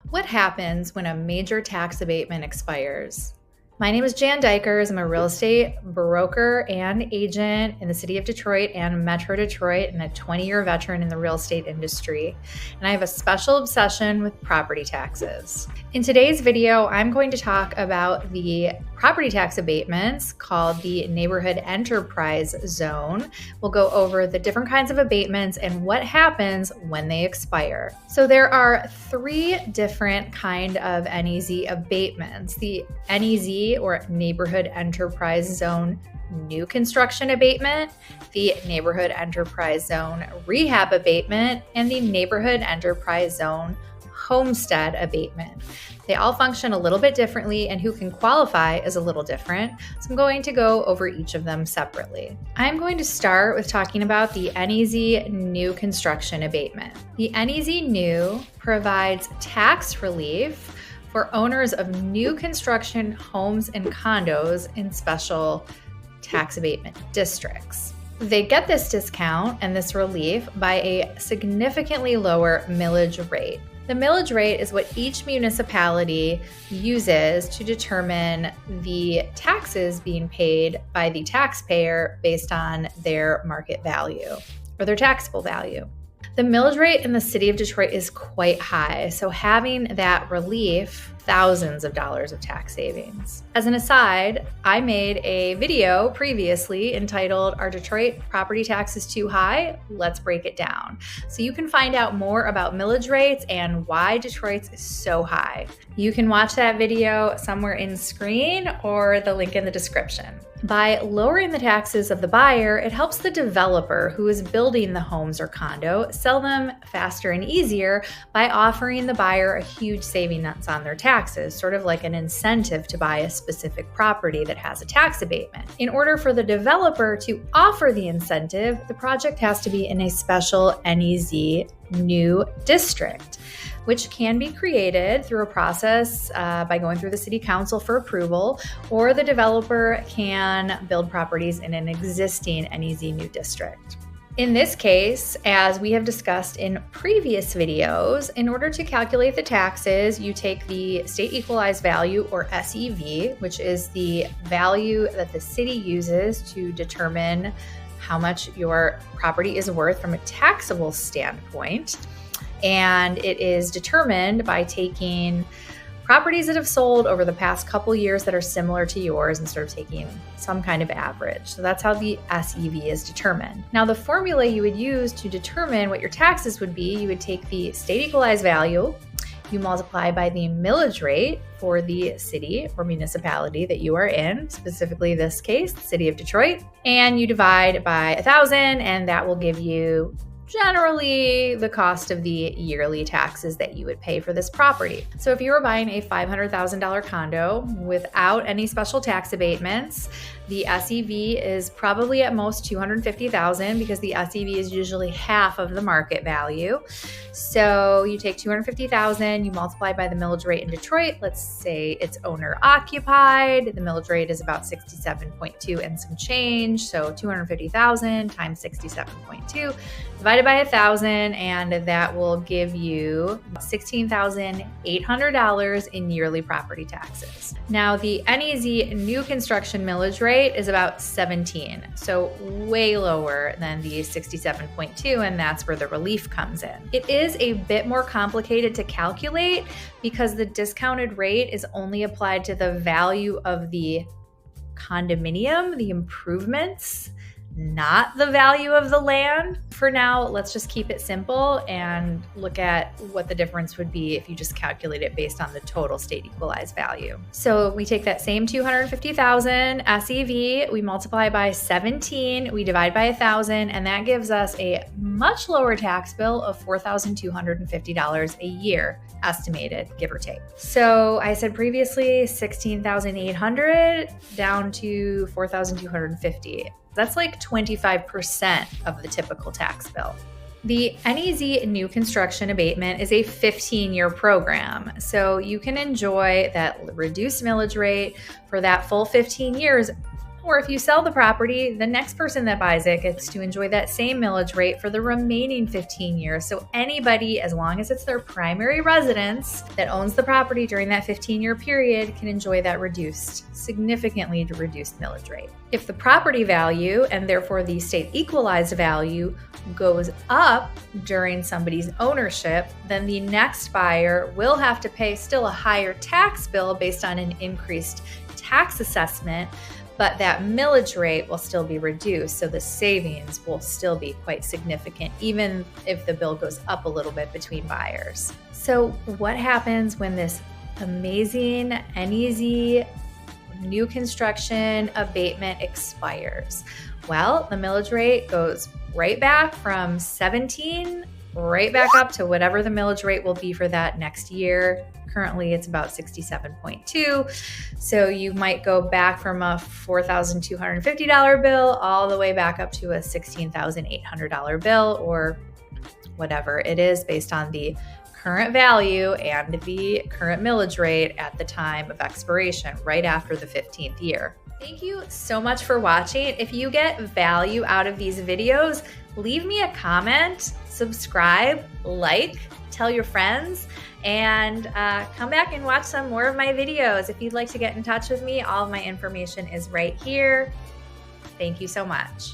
What happens when a major tax abatement expires? My name is Jan Dijkers. I'm a real estate broker and agent in the city of Detroit and Metro Detroit, and a 20-year veteran in the real estate industry. And I have a special obsession with property taxes. In today's video, I'm going to talk about the property tax abatements called the Neighborhood Enterprise Zone. We'll go over the different kinds of abatements and what happens when they expire. So there are three different kind of NEZ abatements. The NEZ, or Neighborhood Enterprise Zone New Construction Abatement, the Neighborhood Enterprise Zone Rehab Abatement, and the Neighborhood Enterprise Zone Homestead Abatement. They all function a little bit differently, and who can qualify is a little different. So I'm going to go over each of them separately. I'm going to start with talking about the NEZ-New Construction Abatement. The NEZ-New provides tax relief for owners of new construction homes and condos in special tax abatement districts. They get this discount and this relief by a significantly lower millage rate. The millage rate is what each municipality uses to determine the taxes being paid by the taxpayer based on their market value or their taxable value. The millage rate in the city of Detroit is quite high, so having that relief, thousands of dollars of tax savings. As an aside, I made a video previously entitled, "Are Detroit Property Taxes Too High? Let's Break It Down." So you can find out more about millage rates and why Detroit's is so high. You can watch that video somewhere in screen or the link in the description. By lowering the taxes of the buyer, it helps the developer who is building the homes or condo sell them faster and easier by offering the buyer a huge savings on their taxes, sort of like an incentive to buy a specific property that has a tax abatement. In order for the developer to offer the incentive, the project has to be in a special NEZ new district, which can be created through a process by going through the city council for approval, or the developer can build properties in an existing NEZ new district. In this case, as we have discussed in previous videos, in order to calculate the taxes, you take the state equalized value, or SEV, which is the value that the city uses to determine how much your property is worth from a taxable standpoint. And it is determined by taking properties that have sold over the past couple years that are similar to yours and sort of taking some kind of average. So that's how the SEV is determined. Now, the formula you would use to determine what your taxes would be, you would take the state equalized value, you multiply by the millage rate for the city or municipality that you are in, specifically this case, the city of Detroit, and you divide by 1,000, and that will give you generally the cost of the yearly taxes that you would pay for this property. So if you were buying a $500,000 condo without any special tax abatements, the SEV is probably at most $250,000 because the SEV is usually half of the market value. So you take $250,000, you multiply by the millage rate in Detroit. Let's say it's owner occupied. The millage rate is about 67.2 and some change. So 250,000 times 67.2 divided by 1,000, and that will give you $16,800 in yearly property taxes. Now, the NEZ new construction millage rate is about 17, so way lower than the 67.2, and that's where the relief comes in. It is a bit more complicated to calculate because the discounted rate is only applied to the value of the condominium, the improvements, not the value of the land. For now, let's just keep it simple and look at what the difference would be if you just calculate it based on the total state equalized value. So we take that same 250,000 SEV, we multiply by 17, we divide by 1,000, and that gives us a much lower tax bill of $4,250 a year, estimated, give or take. So I said previously $16,800 down to $4,250. That's like 25% of the typical tax bill. The NEZ New Construction Abatement is a 15-year program, so you can enjoy that reduced millage rate for that full 15 years Or if you sell the property, the next person that buys it gets to enjoy that same millage rate for the remaining 15 years. So anybody, as long as it's their primary residence that owns the property during that 15-year period, can enjoy that significantly reduced millage rate. If the property value, and therefore the state equalized value, goes up during somebody's ownership, then the next buyer will have to pay still a higher tax bill based on an increased tax assessment, but that millage rate will still be reduced. So the savings will still be quite significant, even if the bill goes up a little bit between buyers. So what happens when this amazing NEZ-New Construction abatement expires? Well, the millage rate goes right back from 17 right back up to whatever the millage rate will be for that next year. Currently, it's about 67.2. So you might go back from a $4,250 bill all the way back up to a $16,800 bill, or whatever it is based on the current value and the current millage rate at the time of expiration, right after the 15th year. Thank you so much for watching. If you get value out of these videos, leave me a comment, subscribe, like, tell your friends, and come back and watch some more of my videos. If you'd like to get in touch with me, all of my information is right here. Thank you so much.